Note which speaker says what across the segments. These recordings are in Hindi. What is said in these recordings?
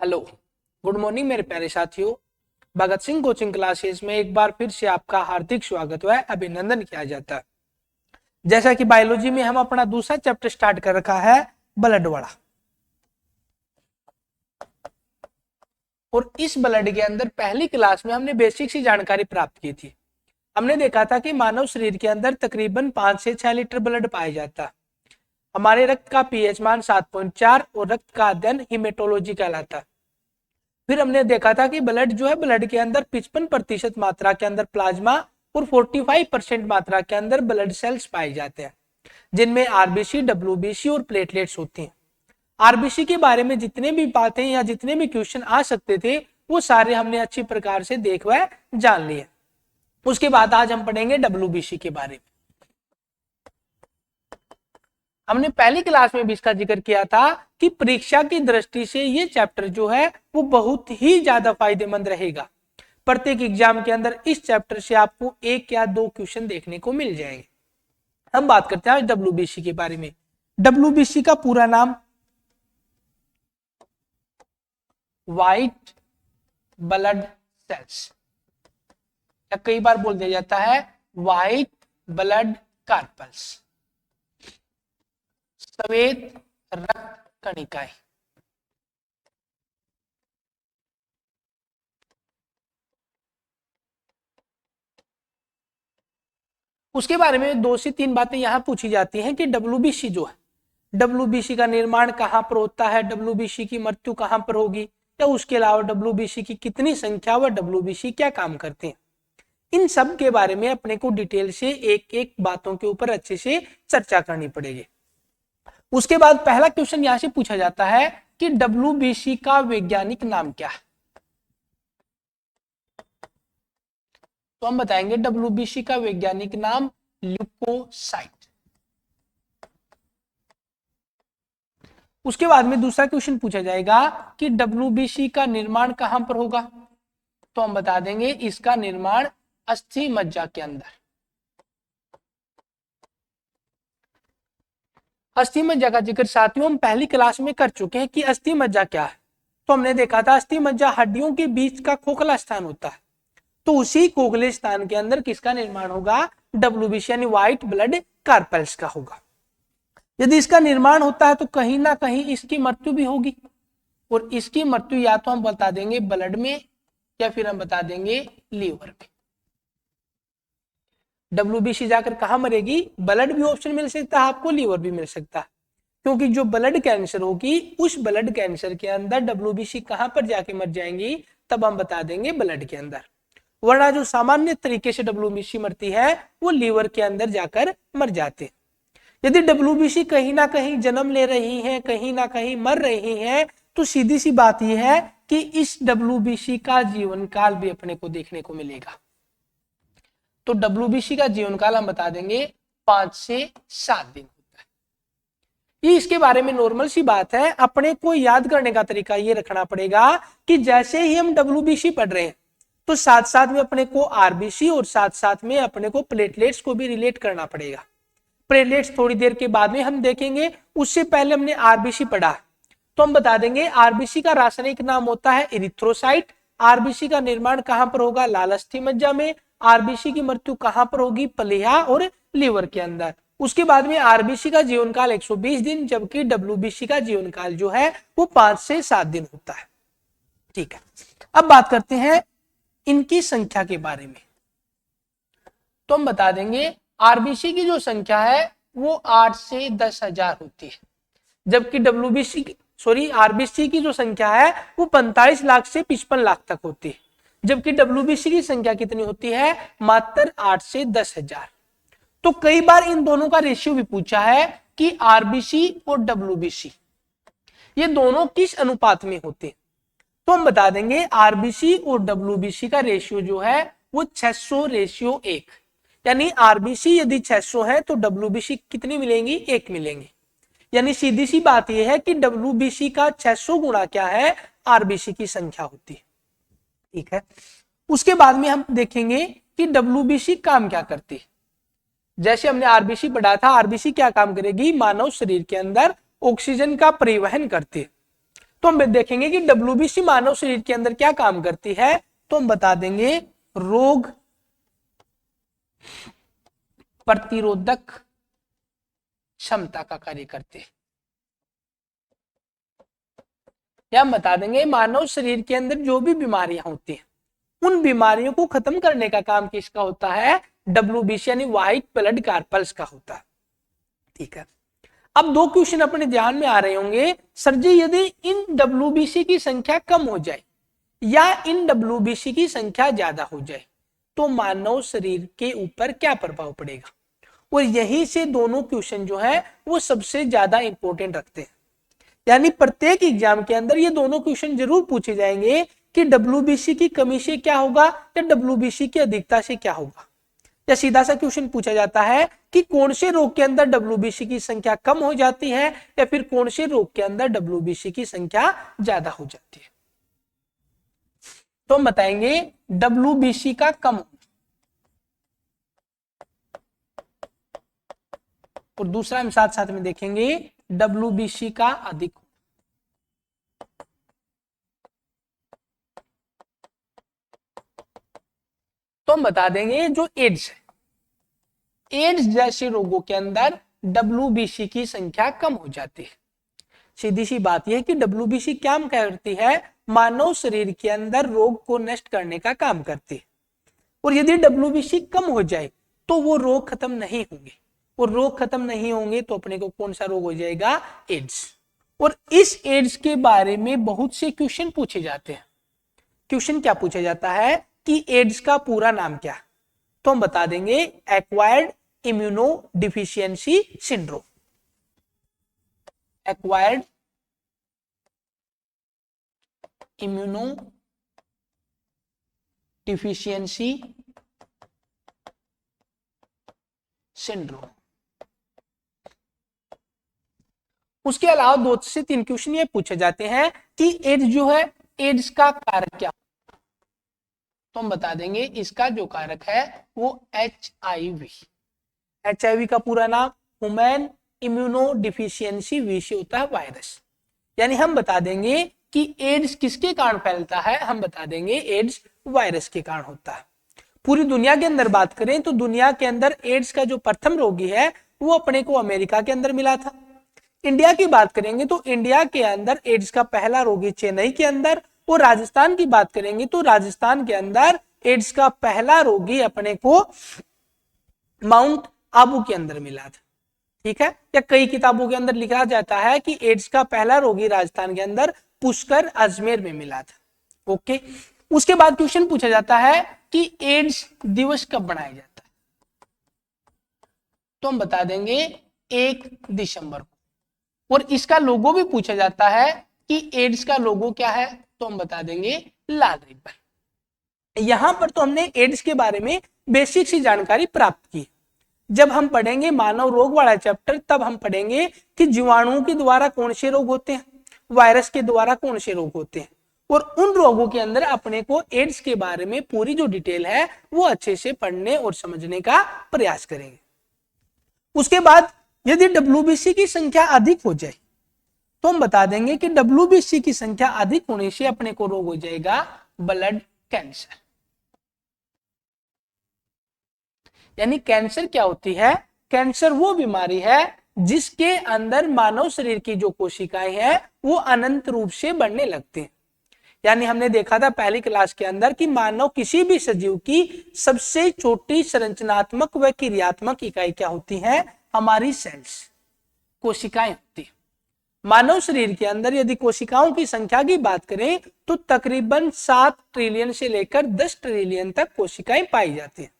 Speaker 1: हेलो, गुड मॉर्निंग मेरे प्यारे साथियों। भगत सिंह कोचिंग क्लासेस में एक बार फिर से आपका हार्दिक स्वागत व अभिनंदन किया जाता है। जैसा कि बायोलॉजी में हम अपना दूसरा चैप्टर स्टार्ट कर रखा है, ब्लड वाला। और इस ब्लड के अंदर पहली क्लास में हमने बेसिक सी जानकारी प्राप्त की थी। हमने देखा था कि मानव शरीर के अंदर तकरीबन 5 से 6 लीटर ब्लड पाया जाता है। हमारे रक्त का पीएच मान 7.4 और रक्त का अध्ययन हिमेटोलॉजी कहलाता है। फिर हमने देखा था कि ब्लड जो है, ब्लड के अंदर 55% मात्रा के अंदर प्लाज्मा और 45% मात्रा के अंदर ब्लड सेल्स पाए जाते हैं, जिनमें आरबीसी, डब्ल्यूबीसी और प्लेटलेट्स होती हैं। आरबीसी के बारे में जितने भी बातें या जितने भी क्वेश्चन आ सकते थे, वो सारे हमने अच्छी प्रकार से देख व जान लिए। उसके बाद आज हम पढ़ेंगे डब्ल्यूबीसी के बारे में। हमने पहली क्लास में भी इसका जिक्र किया था कि परीक्षा की दृष्टि से ये चैप्टर जो है वो बहुत ही ज्यादा फायदेमंद रहेगा। प्रत्येक एग्जाम के अंदर इस चैप्टर से आपको 1 या 2 क्वेश्चन देखने को मिल जाएंगे। हम बात करते हैं डब्ल्यूबीसी के बारे में। डब्ल्यूबीसी का पूरा नाम व्हाइट ब्लड सेल्स, या कई बार बोल दिया जाता है व्हाइट ब्लड कार्पल्स, श्वेत रक्त कणिकाएं। उसके बारे में 2 से 3 बातें यहां पूछी जाती हैं कि डब्ल्यूबीसी जो है, डब्ल्यूबीसी का निर्माण कहां पर होता है, डब्ल्यूबीसी की मृत्यु कहां पर होगी, या उसके अलावा डब्ल्यूबीसी की कितनी संख्या व डब्ल्यूबीसी क्या काम करते हैं। इन सब के बारे में अपने को डिटेल से एक एक बातों के ऊपर अच्छे से चर्चा करनी पड़ेगी। उसके बाद पहला क्वेश्चन यहां से पूछा जाता है कि डब्ल्यूबीसी का वैज्ञानिक नाम क्या है। तो हम बताएंगे डब्ल्यूबीसी का वैज्ञानिक नाम ल्यूकोसाइट। उसके बाद में दूसरा क्वेश्चन पूछा जाएगा कि डब्ल्यूबीसी का निर्माण कहां पर होगा। तो हम बता देंगे इसका निर्माण अस्थि मज्जा के अंदर। अस्थि मज्जा का जिक्र साथियों हम पहली क्लास में कर चुके हैं कि अस्थि मज्जा क्या है। तो हमने देखा था अस्थि मज्जा हड्डियों के बीच का खोखला स्थान होता है। तो उसी खोखले स्थान के अंदर किसका निर्माण होगा, डब्ल्यूबीसी यानी व्हाइट ब्लड कार्पल्स का होगा। यदि इसका निर्माण होता है तो कहीं ना कहीं इसकी मृत्यु भी होगी, और इसकी मृत्यु या तो हम बता देंगे ब्लड में या फिर हम बता देंगे लीवर में। डब्ल्यूबीसी जाकर कहां मरेगी, ब्लड भी ऑप्शन मिल सकता है आपको, लीवर भी मिल सकता है, क्योंकि जो ब्लड कैंसर होगी उस ब्लड कैंसर के अंदर डब्ल्यूबीसी कहां पर जाके मर जाएंगी, तब हम बता देंगे ब्लड के अंदर। वरना जो सामान्य तरीके से डब्ल्यूबीसी मरती है वो लीवर के अंदर जाकर मर जाते। यदि डब्ल्यूबीसी कहीं ना कहीं जन्म ले रही है, कहीं ना कहीं मर रही है, तो सीधी सी बात यह है कि इस डब्ल्यूबीसी का जीवन काल भी अपने को देखने को मिलेगा। तो डब्ल्यूबीसी का जीवन काल हम बता देंगे 5 से 7 दिन होता है। ये इसके बारे में नॉर्मल सी बात है। अपने को याद करने का तरीका ये रखना पड़ेगा कि जैसे ही हम डब्ल्यूबीसी पढ़ रहे हैं तो साथ साथ में अपने को आरबीसी और साथ साथ में अपने को प्लेटलेट्स को भी रिलेट करना पड़ेगा। प्लेटलेट्स थोड़ी देर के बाद में हम देखेंगे। उससे पहले हमने आरबीसी पढ़ा, तो हम बता देंगे आरबीसी का रासायनिक नाम होता है इरिथ्रोसाइट। आरबीसी का निर्माण कहां पर होगा, लाल अस्थि मज्जा में। आरबीसी की मृत्यु कहां पर होगी, प्लीहा और लीवर के अंदर। उसके बाद में आरबीसी का जीवन काल 120 दिन, जबकि डब्ल्यूबीसी का जीवन काल जो है वो 5 से 7 दिन होता है। ठीक है, अब बात करते हैं इनकी संख्या के बारे में। तो हम बता देंगे आरबीसी की जो संख्या है वो 8 से 10,000 होती है, जबकि आरबीसी की जो संख्या है वो 45 लाख से 55 लाख तक होती है, जबकि डब्ल्यूबीसी की संख्या कितनी होती है, मात्र 8 से 10,000। तो कई बार इन दोनों का रेशियो भी पूछा है कि आरबीसी और डब्ल्यूबीसी ये दोनों किस अनुपात में होते हैं। तो हम बता देंगे आरबीसी और डब्ल्यूबीसी का रेशियो जो है वो 600:1, यानी आरबीसी यदि 600 है तो डब्ल्यूबीसी कितनी मिलेंगी, 1 मिलेंगी। यानी सीधी सी बात यह है कि डब्ल्यूबीसी का 600 गुना क्या है, आरबीसी की संख्या होती है। ठीक है, उसके बाद में हम देखेंगे कि डब्ल्यूबीसी काम क्या करती है। जैसे हमने आरबीसी पढ़ा था, आरबीसी क्या काम करेगी, मानव शरीर के अंदर ऑक्सीजन का परिवहन करती है। तो हम देखेंगे कि डब्ल्यूबीसी मानव शरीर के अंदर क्या काम करती है, तो हम बता देंगे रोग प्रतिरोधक क्षमता का कार्य करते हैं। या हम बता देंगे मानव शरीर के अंदर जो भी बीमारियां होती हैं उन बीमारियों को खत्म करने का काम किसका होता है, डब्ल्यूबीसी यानी व्हाइट ब्लड कार्पल्स का होता है। ठीक है, अब दो क्वेश्चन अपने ध्यान में आ रहे होंगे, सर जी यदि इन डब्ल्यूबीसी की संख्या कम हो जाए या इन डब्ल्यूबीसी की संख्या ज्यादा हो जाए तो मानव शरीर के ऊपर क्या प्रभाव पड़ेगा। और यही से दोनों क्वेश्चन जो है वो सबसे ज्यादा इंपॉर्टेंट रखते हैं। यानी प्रत्येक एग्जाम के अंदर ये दोनों क्वेश्चन जरूर पूछे जाएंगे कि डब्ल्यूबीसी की कमी से क्या होगा या डब्ल्यूबीसी की अधिकता से क्या होगा। या सीधा सा क्वेश्चन पूछा जाता है कि कौन से रोग के अंदर डब्ल्यूबीसी की संख्या कम हो जाती है या फिर कौन से रोग के अंदर डब्ल्यूबीसी की संख्या ज्यादा हो जाती है। तो हम बताएंगे डब्ल्यूबीसी का कम होना और दूसरा हम साथ साथ में देखेंगे डब्ल्यूबीसी का अधिक। तो हम बता देंगे जो एड्स है, एड्स जैसे रोगों के अंदर डब्ल्यूबीसी की संख्या कम हो जाती है। सीधी सी बात यह है कि डब्ल्यूबीसी क्या करती है, मानव शरीर के अंदर रोग को नष्ट करने का काम करती है। और यदि डब्ल्यूबीसी कम हो जाए तो वो रोग खत्म नहीं होंगे, और रोग खत्म नहीं होंगे तो अपने को कौन सा रोग हो जाएगा, एड्स। और इस एड्स के बारे में बहुत से क्वेश्चन पूछे जाते हैं। क्वेश्चन क्या पूछा जाता है कि एड्स का पूरा नाम क्या है, तो हम बता देंगे acquired immuno deficiency syndrome. Acquired immuno deficiency syndrome. उसके अलावा 2 से 3 क्वेश्चन ये पूछे जाते हैं कि एड्स जो है, एड्स का कारक क्या, तो हम बता देंगे इसका जो कारक है वो HIV। HIV का पूरा नाम ह्यूमन इम्यूनो डिफिशियंसी वी से होता है वायरस। यानी हम बता देंगे कि एड्स किसके कारण फैलता है, हम बता देंगे एड्स वायरस के कारण होता है। पूरी दुनिया के अंदर बात करें तो दुनिया के अंदर एड्स का जो प्रथम रोगी है वो अपने को अमेरिका के अंदर मिला था। इंडिया की बात करेंगे तो इंडिया के अंदर एड्स का पहला रोगी चेन्नई के अंदर, और राजस्थान की बात करेंगे तो राजस्थान के अंदर एड्स का पहला रोगी अपने को माउंट आबू के अंदर मिला था। ठीक है, या कई किताबों के अंदर लिखा जाता है कि एड्स का पहला रोगी राजस्थान के अंदर पुष्कर अजमेर में मिला था। ओके, उसके बाद क्वेश्चन पूछा जाता है कि एड्स दिवस कब मनाया जाता है, तो हम बता देंगे 1 दिसंबर को। और इसका लोगो भी पूछा जाता है कि एड्स का लोगो क्या है, तो हम बता देंगे लाल रिबन। यहां पर तो हमने एड्स के बारे में बेसिक सी जानकारी प्राप्त की। जब हम पढ़ेंगे मानव रोग वाला चैप्टर तब हम पढ़ेंगे कि जीवाणुओं के द्वारा कौन से रोग होते हैं, वायरस के द्वारा कौन से रोग होते हैं, और उन रोगों के अंदर अपने को एड्स के बारे में पूरी जो डिटेल है वो अच्छे से पढ़ने और समझने का प्रयास करेंगे। उसके बाद यदि डब्ल्यूबीसी की संख्या अधिक हो जाए तो हम बता देंगे कि डब्ल्यूबीसी की संख्या अधिक होने से अपने को रोग हो जाएगा ब्लड कैंसर। यानी कैंसर क्या होती है, कैंसर वो बीमारी है जिसके अंदर मानव शरीर की जो कोशिकाएं हैं वो अनंत रूप से बढ़ने लगती हैं। यानी हमने देखा था पहली क्लास के अंदर कि मानव किसी भी सजीव की सबसे छोटी संरचनात्मक व क्रियात्मक इकाई क्या होती है, हमारी सेल्स, कोशिकाएं होती है। मानव शरीर के अंदर यदि कोशिकाओं की संख्या की बात करें तो तकरीबन 7 ट्रिलियन से लेकर 10 ट्रिलियन तक कोशिकाएं पाई जाती हैं।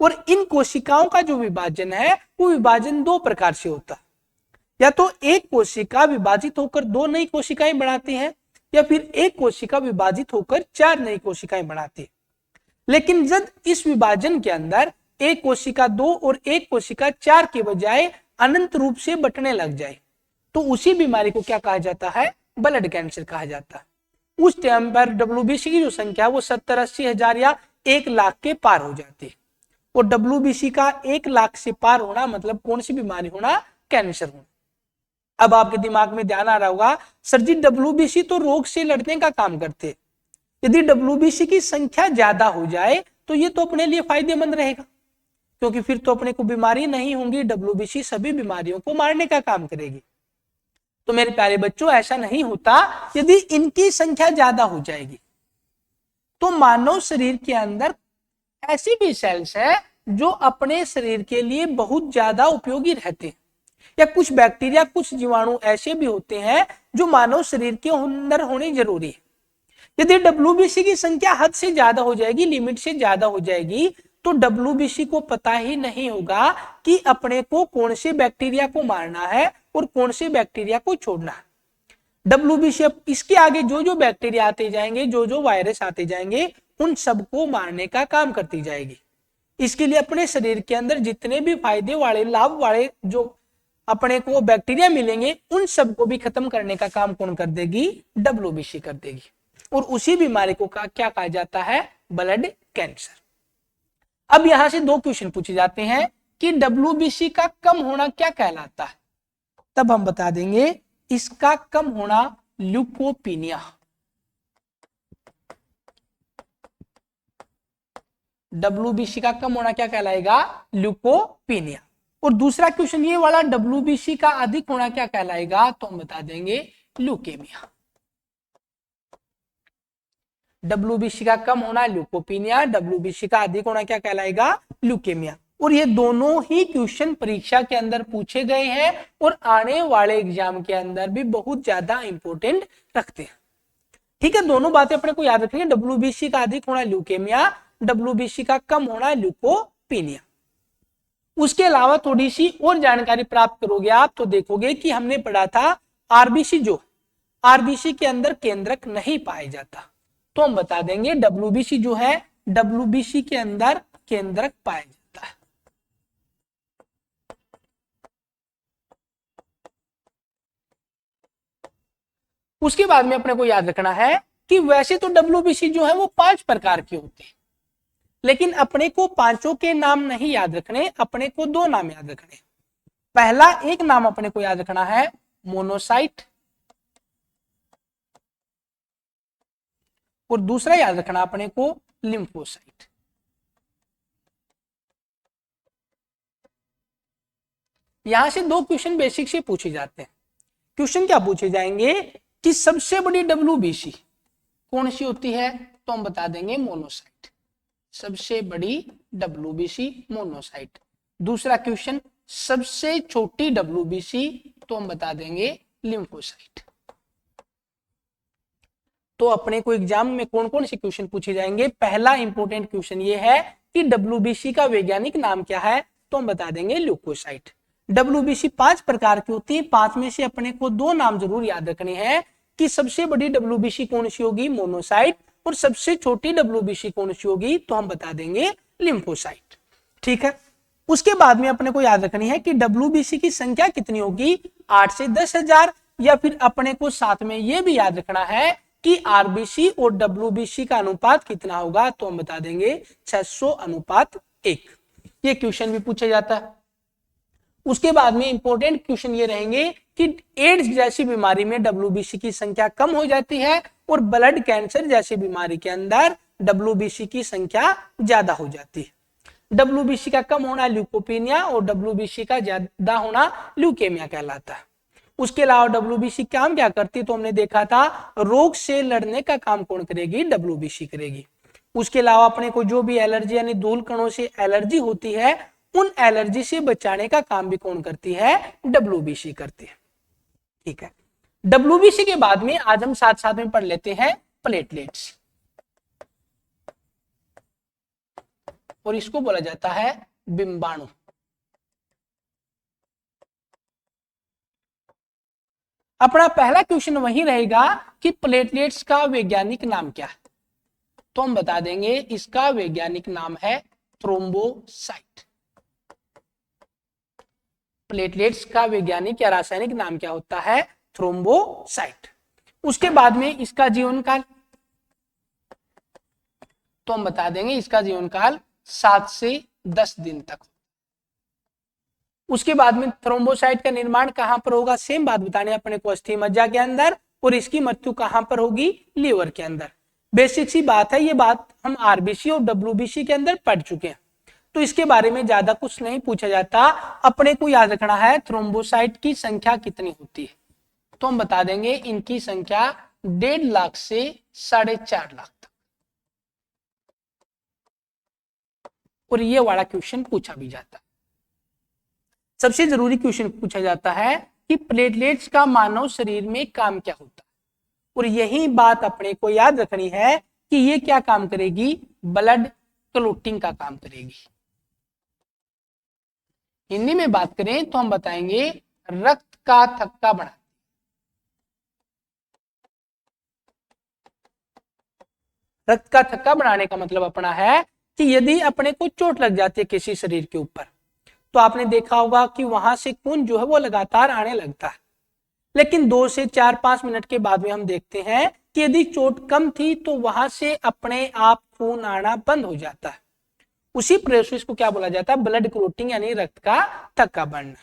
Speaker 1: और इन कोशिकाओं का जो विभाजन है वो विभाजन 2 प्रकार से होता है। या तो एक कोशिका विभाजित होकर 2 नई कोशिकाएं बनाती है, या फिर एक कोशिका विभाजित होकर 4 नई कोशिकाएं बनाती है। लेकिन जब इस विभाजन के अंदर एक कोशिका 2 और एक कोशिका 4 के बजाय अनंत रूप से बंटने लग जाए तो उसी बीमारी को क्या कहा जाता है, ब्लड कैंसर कहा जाता है। उस टाइम पर डब्ल्यूबीसी की जो संख्या वो 70-80 हजार या 1 लाख के पार हो जाती है। और डब्ल्यूबीसी का 1 लाख से पार होना मतलब कौन सी बीमारी होना, कैंसर होना। अब आपके दिमाग में ध्यान आ रहा होगा, सर जी डब्ल्यूबीसी तो रोग से लड़ने का काम करते, यदि डब्ल्यूबीसी की संख्या ज्यादा हो जाए तो ये तो अपने लिए फायदेमंद रहेगा, क्योंकि फिर तो अपने को बीमारी नहीं होंगी, डब्ल्यूबीसी सभी बीमारियों को मारने का काम करेगी। तो मेरे प्यारे बच्चों, ऐसा नहीं होता, यदि इनकी संख्या ज्यादा हो जाएगी तो मानव शरीर के अंदर ऐसी भी सेल्स है जो अपने शरीर के लिए बहुत ज्यादा उपयोगी रहते हैं, या कुछ बैक्टीरिया, कुछ जीवाणु ऐसे भी होते हैं जो मानव शरीर के अंदर होने जरूरी है। यदि डब्ल्यूबीसी की संख्या हद से ज्यादा हो जाएगी, लिमिट से ज्यादा हो जाएगी, तो डब्ल्यूबीसी को पता ही नहीं होगा कि अपने को कौन से बैक्टीरिया को मारना है और कौन से बैक्टीरिया को छोड़ना है। डब्ल्यूबीसी इसके आगे जो जो बैक्टीरिया आते जाएंगे, जो जो वायरस आते जाएंगे, उन सबको मारने का काम करती जाएगी। इसके लिए अपने शरीर के अंदर जितने भी फायदे वाले, लाभ वाले जो अपने को बैक्टीरिया मिलेंगे, उन सबको भी खत्म करने का काम कौन कर देगी? डब्ल्यूबीसी कर देगी। और उसी बीमारी को क्या कहा जाता है? Blood cancer. अब यहां से 2 क्वेश्चन पूछे जाते हैं कि डब्ल्यूबीसी का कम होना क्या कहलाता है, तब हम बता देंगे इसका कम होना ल्यूकोपीनिया। डब्ल्यूबीसी का कम होना क्या कहलाएगा? ल्यूकोपीनिया। और दूसरा क्वेश्चन ये वाला, डब्ल्यूबीसी का अधिक होना क्या कहलाएगा? तो हम बता देंगे ल्यूकेमिया। डब्ल्यूबीसी का कम होना ल्यूकोपीनिया, डब्ल्यूबीसी का अधिक होना क्या कहलाएगा? ल्यूकेमिया। और ये दोनों ही क्वेश्चन परीक्षा के अंदर पूछे गए हैं और आने वाले एग्जाम के अंदर भी बहुत ज्यादा इंपॉर्टेंट रखते हैं। ठीक है, दोनों बातें अपने को याद रखनी है। डब्ल्यूबीसी का अधिक होना ल्यूकेमिया, डब्ल्यूबीसी का कम होना ल्यूकोपीनिया। उसके अलावा थोड़ी सी और जानकारी प्राप्त करोगे आप तो देखोगे कि हमने पढ़ा था आरबीसी, जो आरबीसी के अंदर केंद्रक नहीं पाया जाता, तो हम बता देंगे डब्ल्यूबीसी जो है, डब्ल्यूबीसी के अंदर केंद्रक पाया जाता है। उसके बाद में अपने को याद रखना है कि वैसे तो डब्ल्यूबीसी जो है वो 5 प्रकार के होते हैं, लेकिन अपने को पांचों के नाम नहीं याद रखने, अपने को 2 नाम याद रखने। पहला एक नाम अपने को याद रखना है मोनोसाइट, और दूसरा याद रखना अपने को लिम्फोसाइट। यहां से 2 क्वेश्चन बेसिक से पूछे जाते हैं। क्वेश्चन क्या पूछे जाएंगे कि सबसे बड़ी डब्ल्यूबीसी कौन सी होती है? तो हम बता देंगे मोनोसाइट, सबसे बड़ी डब्ल्यूबीसी मोनोसाइट। दूसरा क्वेश्चन, सबसे छोटी डब्ल्यूबीसी, तो हम बता देंगे लिम्फोसाइट। तो अपने को एग्जाम में कौन कौन से क्वेश्चन पूछे जाएंगे? पहला इंपॉर्टेंट क्वेश्चन ये है कि डब्ल्यूबीसी का वैज्ञानिक नाम क्या है? तो हम बता देंगे ल्यूकोसाइट। डब्ल्यूबीसी 5 प्रकार की होती है, 5 में से अपने को 2 नाम जरूर याद रखने हैं कि सबसे बड़ी डब्ल्यूबीसी कौन सी होगी? मोनोसाइट। और सबसे छोटी डब्ल्यूबीसी कौन सी होगी? तो हम बता देंगे लिम्फोसाइट। ठीक है, उसके बाद में अपने को याद रखनी है कि डब्ल्यूबीसी की संख्या कितनी होगी? 8 से 10,000, या फिर अपने को साथ में यह भी याद रखना है कि आरबीसी और डब्ल्यूबीसी का अनुपात कितना होगा? तो हम बता देंगे 600:1। ये क्वेश्चन भी पूछा जाता है। उसके बाद में इंपॉर्टेंट क्वेश्चन ये रहेंगे कि एड्स जैसी बीमारी में डब्ल्यूबीसी की संख्या कम हो जाती है और ब्लड कैंसर जैसी बीमारी के अंदर डब्ल्यूबीसी की संख्या ज्यादा हो जाती है। डब्ल्यूबीसी का कम होना ल्यूकोपीनिया और डब्ल्यूबीसी का ज्यादा होना ल्यूकेमिया कहलाता है। उसके अलावा डब्ल्यूबीसी काम क्या करती है? तो हमने देखा था रोग से लड़ने का काम कौन करेगी? डब्ल्यूबीसी करेगी। उसके अलावा अपने को जो भी एलर्जी यानी धूल कणों से एलर्जी होती है, उन एलर्जी से बचाने का काम भी कौन करती है? डब्ल्यूबीसी करती है। ठीक है, डब्ल्यूबीसी के बाद में आज हम साथ साथ में पढ़ लेते हैं प्लेटलेट्स, और इसको बोला जाता है बिंबाणु। अपना पहला क्वेश्चन वही रहेगा कि प्लेटलेट्स का वैज्ञानिक नाम क्या है? तो हम बता देंगे इसका वैज्ञानिक नाम है थ्रोम्बोसाइट। प्लेटलेट्स का वैज्ञानिक या रासायनिक नाम क्या होता है? थ्रोम्बोसाइट। उसके बाद में इसका जीवन काल, तो हम बता देंगे इसका जीवन काल 7 से 10 दिन तक। उसके बाद में थ्रोम्बोसाइट का निर्माण कहां पर होगा, सेम बात बतानी अपने को, अस्थि मज्जा के अंदर, और इसकी मृत्यु कहां पर होगी, लीवर के अंदर। बेसिक सी बात है, ये बात हम आरबीसी और डब्ल्यूबीसी के अंदर पढ़ चुके हैं, तो इसके बारे में ज्यादा कुछ नहीं पूछा जाता। अपने को याद रखना है थ्रोम्बोसाइट की संख्या कितनी होती है, तो हम बता देंगे इनकी संख्या 1.5 लाख से 4.5 लाख तक। और ये वाला क्वेश्चन पूछा भी जाता है। सबसे जरूरी क्वेश्चन पूछा जाता है कि प्लेटलेट्स का मानव शरीर में काम क्या होता है, और यही बात अपने को याद रखनी है कि ये क्या काम करेगी, ब्लड क्लोटिंग का काम करेगी। हिंदी में बात करें तो हम बताएंगे रक्त का थक्का बढ़ा। रक्त का थक्का बढ़ाने का मतलब अपना है कि यदि अपने को चोट लग जाती है किसी शरीर के ऊपर, तो आपने देखा होगा कि वहां से खून जो है वो लगातार आने लगता है, लेकिन 2 से 4-5 मिनट के बाद में हम देखते हैं कि यदि चोट कम थी तो वहां से अपने आप खून आना बंद हो जाता है। उसी प्रोसेस को क्या बोला जाता है, ब्लड क्लोटिंग, यानी रक्त का थक्का बढ़ना।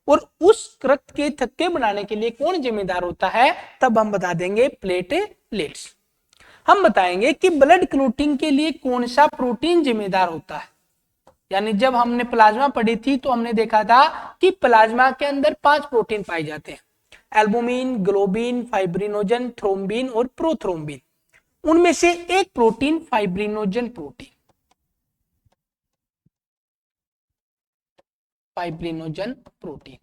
Speaker 1: और उस रक्त के थक्के बनाने के लिए कौन जिम्मेदार होता है, तब हम बता देंगे प्लेटलेट्स। हम बताएंगे कि ब्लड क्लोटिंग के लिए कौन सा प्रोटीन जिम्मेदार होता है। यानी जब हमने प्लाज्मा पढ़ी थी तो हमने देखा था कि प्लाज्मा के अंदर 5 प्रोटीन पाए जाते हैं, एल्बुमिन, ग्लोबिन, फाइब्रिनोजन, थ्रोम्बिन और प्रोथ्रोम्बिन। उनमें से एक protein fibrinogen protein, fibrinogen protein,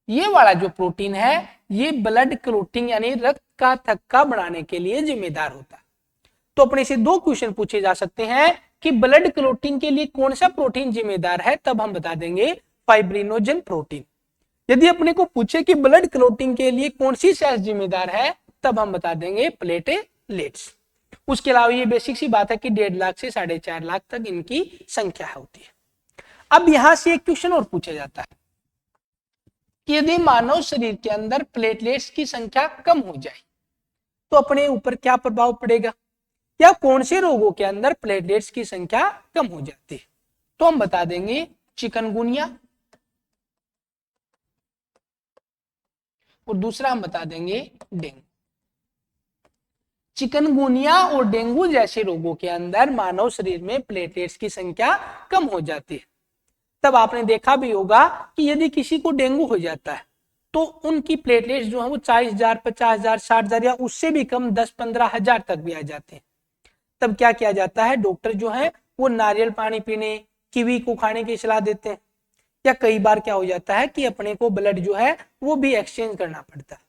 Speaker 1: ये वाला जो प्रोटीन है ये ब्लड क्लोटिंग यानी रक्त का थक्का बढ़ाने के लिए जिम्मेदार होता है। तो अपने से 2 क्वेश्चन पूछे जा सकते हैं कि ब्लड क्लोटिंग के लिए कौन सा प्रोटीन जिम्मेदार है, तब हम बता देंगे फाइब्रिनोजन प्रोटीन। यदि अपने को पूछे कि ब्लड क्लोटिंग के लिए कौन सी सेल जिम्मेदार है, तब हम बता देंगे प्लेटलेट्स। उसके अलावा ये बेसिक सी बात है कि 1.5 लाख से 4.5 लाख तक इनकी संख्या होती है। अब यहां से एक क्वेश्चन और पूछा जाता है कि यदि मानव शरीर के अंदर प्लेटलेट्स की संख्या कम हो जाए तो अपने ऊपर क्या प्रभाव पड़ेगा, या कौन से रोगों के अंदर प्लेटलेट्स की संख्या कम हो जाती है, तो हम बता देंगे चिकनगुनिया, और दूसरा हम बता देंगे डेंगू। चिकनगुनिया और डेंगू जैसे रोगों के अंदर मानव शरीर में प्लेटलेट्स की संख्या कम हो जाती है। तब आपने देखा भी होगा कि यदि किसी को डेंगू हो जाता है तो उनकी प्लेटलेट्स जो है वो 40,000, 50,000, 60,000 या उससे भी कम 10-15,000 तक भी आ जाते हैं। तब क्या किया जाता है, डॉक्टर जो है वो नारियल पानी पीने, कीवी को खाने की सलाह देते हैं, या कई बार क्या हो जाता है कि अपने को ब्लड जो है वो भी एक्सचेंज करना पड़ता है।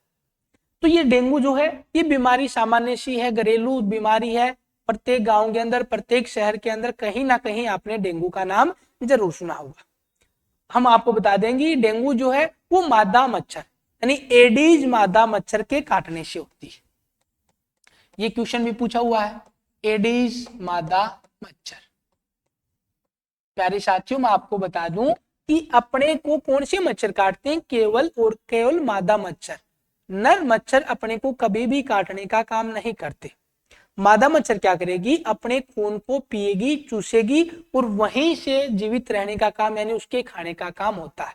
Speaker 1: तो ये डेंगू जो है ये बीमारी सामान्य सी है, घरेलू बीमारी है। प्रत्येक गांव के अंदर, प्रत्येक शहर के अंदर कहीं ना कहीं आपने डेंगू का नाम जरूर सुना होगा। हम आपको बता देंगे डेंगू जो है वो मादा मच्छर यानी एडीज मादा मच्छर के काटने से होती है। ये क्वेश्चन भी पूछा हुआ है, एडीज मादा मच्छर। प्यारे साथियों मैं आपको बता दूं कि अपने को कौन से मच्छर काटते हैं, केवल और केवल मादा मच्छर। नर मच्छर अपने को कभी भी काटने का काम नहीं करते। मादा मच्छर क्या करेगी, अपने खून को पिएगी, चूसेगी और वहीं से जीवित रहने का काम यानी उसके खाने का काम होता है।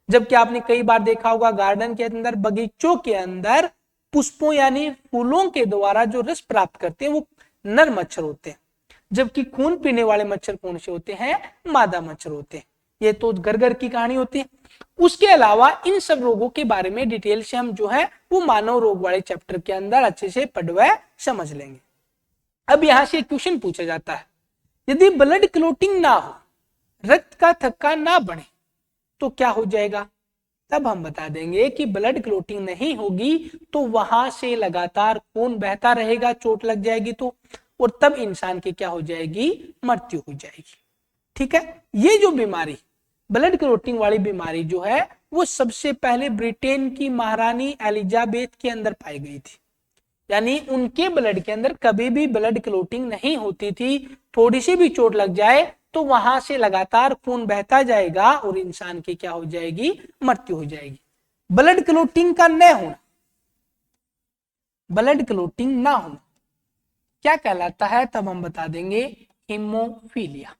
Speaker 1: जबकि आपने कई बार देखा होगा गार्डन के अंदर, बगीचों के अंदर पुष्पों यानी फूलों के द्वारा जो रस प्राप्त करते हैं वो नर मच्छर होते हैं, जबकि खून पीने वाले मच्छर कौन से होते हैं, मादा मच्छर होते हैं। ये तो घर घर की कहानी होती है। उसके अलावा इन सब रोगों के बारे में डिटेल से हम जो है वो मानव रोग वाले चैप्टर के अंदर अच्छे से पढ़ समझ लेंगे। अब यहां से क्वेश्चन पूछा जाता है, यदि ब्लड क्लोटिंग ना हो, रक्त का थक्का ना बढ़े तो क्या हो जाएगा, तब हम बता देंगे कि ब्लड क्लोटिंग नहीं होगी तो वहां से लगातार खून बहता रहेगा, चोट लग जाएगी तो, और तब इंसान की क्या हो जाएगी, मृत्यु हो जाएगी। ठीक है, ये जो बीमारी ब्लड क्लोटिंग वाली बीमारी जो है वो सबसे पहले ब्रिटेन की महारानी एलिजाबेथ के अंदर पाई गई थी। यानी उनके ब्लड के अंदर कभी भी ब्लड क्लोटिंग नहीं होती थी। थोड़ी सी भी चोट लग जाए तो वहां से लगातार खून बहता जाएगा और इंसान की क्या हो जाएगी, मृत्यु हो जाएगी। ब्लड क्लोटिंग का न होना, ब्लड क्लोटिंग ना होना क्या कहलाता है, तब हम बता देंगे हीमोफीलिया।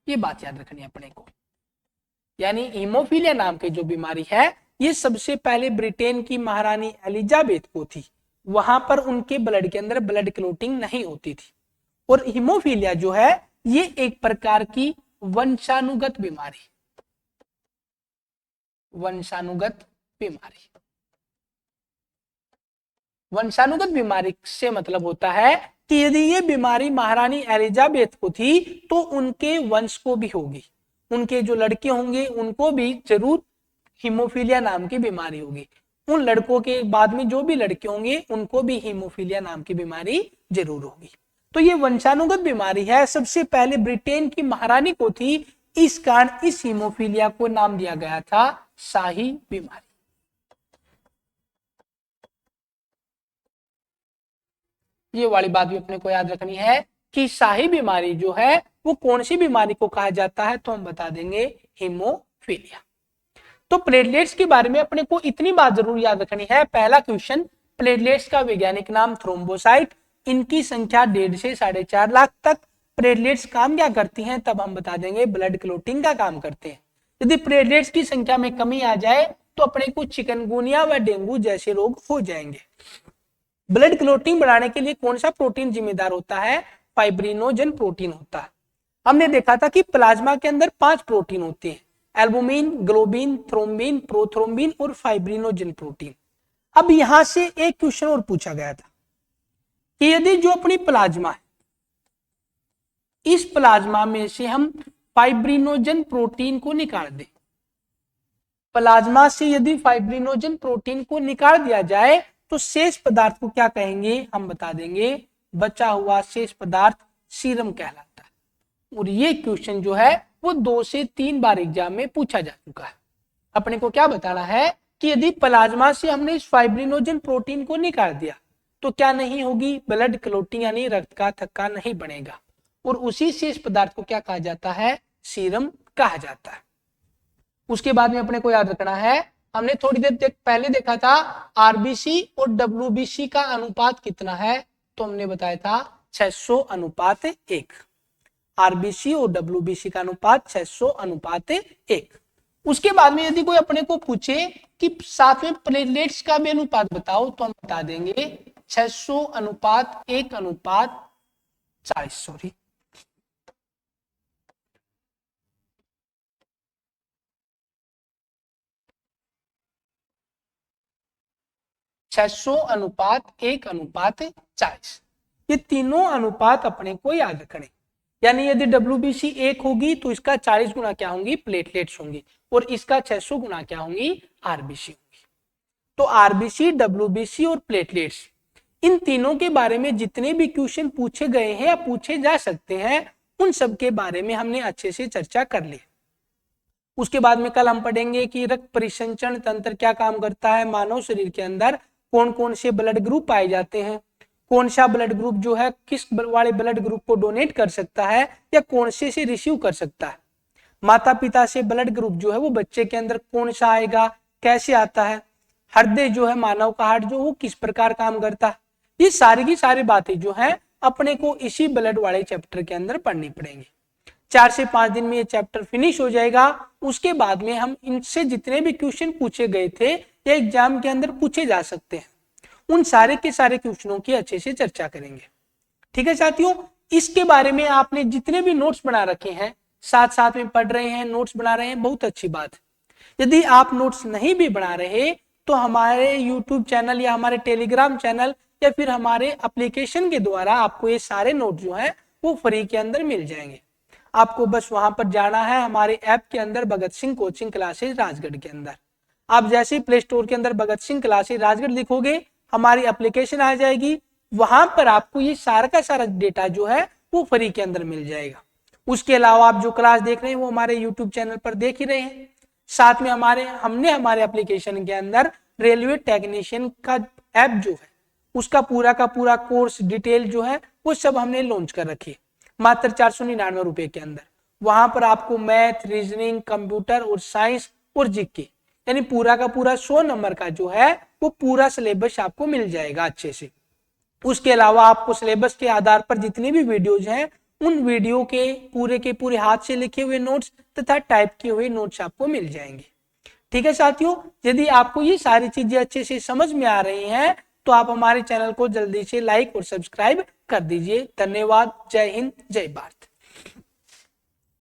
Speaker 1: ये बात याद रखनी है अपने को। यानी हीमोफीलिया नाम की जो बीमारी है ये सबसे पहले ब्रिटेन की महारानी एलिजाबेथ को थी। वहां पर उनके ब्लड के अंदर ब्लड क्लोटिंग नहीं होती थी। और हीमोफीलिया जो है ये एक प्रकार की वंशानुगत बीमारी, वंशानुगत बीमारी, वंशानुगत बीमारी से मतलब होता है कि यदि ये बीमारी महारानी एलिजाबेथ को थी तो उनके वंश को भी होगी, उनके जो लड़के होंगे उनको भी जरूर हीमोफीलिया नाम की बीमारी होगी। उन लड़कों के बाद में जो भी लड़के होंगे उनको भी हीमोफीलिया नाम की बीमारी जरूर होगी। तो ये वंशानुगत बीमारी है, सबसे पहले ब्रिटेन की महारानी को थी, इस कारण इस हीमोफीलिया को नाम दिया गया था शाही बीमारी। ये वाली बात भी अपने को याद रखनी है कि शाही बीमारी जो है वो कौन सी बीमारी को कहा जाता है, तो हम बता देंगे हीमोफीलिया। तो प्लेटलेट्स के बारे में अपने को इतनी बात जरूर याद रखनी है। पहला क्वेश्चन, प्लेटलेट्स का वैज्ञानिक नाम थ्रोम्बोसाइट, इनकी संख्या 1.5 से 4.5 लाख तक। प्लेटलेट्स काम क्या करती हैं, तब हम बता देंगे ब्लड क्लोटिंग का काम करते हैं। यदि प्लेटलेट्स की संख्या में कमी आ जाए तो अपने को चिकनगुनिया व डेंगू जैसे रोग हो जाएंगे। ब्लड क्लोटिंग बढ़ाने के लिए कौन सा प्रोटीन जिम्मेदार होता है, फाइब्रिनोजन प्रोटीन होता है। हमने देखा था कि प्लाज्मा के अंदर 5 प्रोटीन होते हैं, एल्बुमिन, ग्लोबिन, थ्रोम्बिन, प्रोथ्रोम्बिन और फाइब्रिनोजन प्रोटीन। अब यहां से एक क्वेश्चन और पूछा गया था कि यदि जो अपनी प्लाज्मा है इस प्लाज्मा में से हम फाइब्रिनोजन प्रोटीन को निकाल दें, प्लाज्मा से यदि फाइब्रिनोजन प्रोटीन को निकाल दिया जाए तो शेष पदार्थ को क्या कहेंगे, हम बता देंगे बचा हुआ शेष पदार्थ सीरम कहलाता है। और ये क्वेश्चन जो है वो 2 से 3 बार एग्जाम में पूछा जा चुका है। अपने को क्या बताना है कि यदि प्लाज्मा से हमने इस फाइब्रिनोजन प्रोटीन को निकाल दिया तो क्या नहीं होगी, ब्लड क्लोटिंग यानी रक्त का थक्का नहीं बनेगा। और उसी शेष पदार्थ को क्या कहा जाता है, सीरम कहा जाता है। उसके बाद में अपने को याद रखना है, हमने थोड़ी देर पहले देखा था आरबीसी और डब्ल्यूबीसी का अनुपात कितना है, तो हमने बताया था 600:1। आरबीसी और डब्ल्यूबीसी का अनुपात 600:1। उसके बाद में यदि कोई अपने को पूछे कि साथ में प्लेटलेट्स का भी अनुपात बताओ तो हम बता देंगे 600:1:40। सॉरी, 600:1:40। ये तीनों अनुपात अपने को याद रखने। यानी यदि डब्ल्यूबीसी 1 होगी तो इसका 40 गुना क्या होंगी, प्लेटलेट्स होंगी, और इसका 600 गुना क्या होंगी, आरबीसी होंगी। तो आरबीसी, डब्ल्यूबीसी और प्लेटलेट्स, इन तीनों के बारे में जितने भी क्वेश्चन पूछे गए हैं या पूछे जा सकते हैं उन सब के बारे में हमने अच्छे से चर्चा कर ली। उसके बाद में कल हम पढ़ेंगे कि रक्त परिसंचरण तंत्र क्या काम करता है, मानव शरीर के अंदर कौन कौन से ब्लड ग्रुप पाए जाते हैं, कौन सा ब्लड ग्रुप जो है किस वाले ब्लड ग्रुप को डोनेट कर सकता है या कौन से रिसीव कर सकता है, माता पिता से ब्लड ग्रुप जो है वो बच्चे के अंदर कौन सा आएगा, कैसे आता है, हृदय जो है मानव का हार्ट जो वो किस प्रकार काम करता है। ये सारी की सारी बातें जो है अपने को इसी ब्लड वाले चैप्टर के अंदर पढ़नी पड़ेंगी। 4 से 5 दिन में ये चैप्टर फिनिश हो जाएगा। उसके बाद में हम इनसे जितने भी क्वेश्चन पूछे गए थे या एग्जाम के अंदर पूछे जा सकते हैं उन सारे के सारे क्वेश्चनों की अच्छे से चर्चा करेंगे। ठीक है साथियों, इसके बारे में आपने जितने भी नोट्स बना रखे हैं, साथ साथ में पढ़ रहे हैं, नोट्स बना रहे हैं, बहुत अच्छी बात है। यदि आप नोट्स नहीं भी बना रहे तो हमारे यूट्यूब चैनल या हमारे टेलीग्राम चैनल या फिर हमारे एप्लीकेशन के द्वारा आपको ये सारे नोट जो है वो फ्री के अंदर मिल जाएंगे। आपको बस वहां पर जाना है हमारे ऐप के अंदर, भगत सिंह कोचिंग क्लासेज राजगढ़ के अंदर। आप जैसे प्ले स्टोर के अंदर भगत सिंह क्लासेज राजगढ़ लिखोगे हमारी एप्लीकेशन आ जाएगी, वहां पर आपको ये सारा का सारा डेटा जो है वो फ्री के अंदर मिल जाएगा। उसके अलावा आप जो क्लास देख रहे हैं वो हमारे यूट्यूब चैनल पर देख ही रहे हैं। साथ में हमने हमारे एप्लीकेशन के अंदर रेलवे टेक्नीशियन का ऐप जो है उसका पूरा का पूरा कोर्स डिटेल जो है वो सब हमने लॉन्च कर रखी मात्र 499 रुपए के अंदर। वहां पर आपको मैथ, रीजनिंग, कंप्यूटर और साइंस और जीके यानी पूरा का पूरा 100 नंबर का जो है वो पूरा सिलेबस आपको मिल जाएगा अच्छे से। उसके अलावा आपको सिलेबस के आधार पर जितनी भी वीडियोज हैं उन वीडियो के पूरे हाथ से लिखे हुए नोट्स तथा टाइप किए हुए नोट्स आपको मिल जाएंगे। ठीक है साथियों, यदि आपको ये सारी चीजें अच्छे से समझ में आ रही हैं तो आप हमारे चैनल को जल्दी से लाइक और सब्सक्राइब कर दीजिए। धन्यवाद। जय हिंद, जय भारत।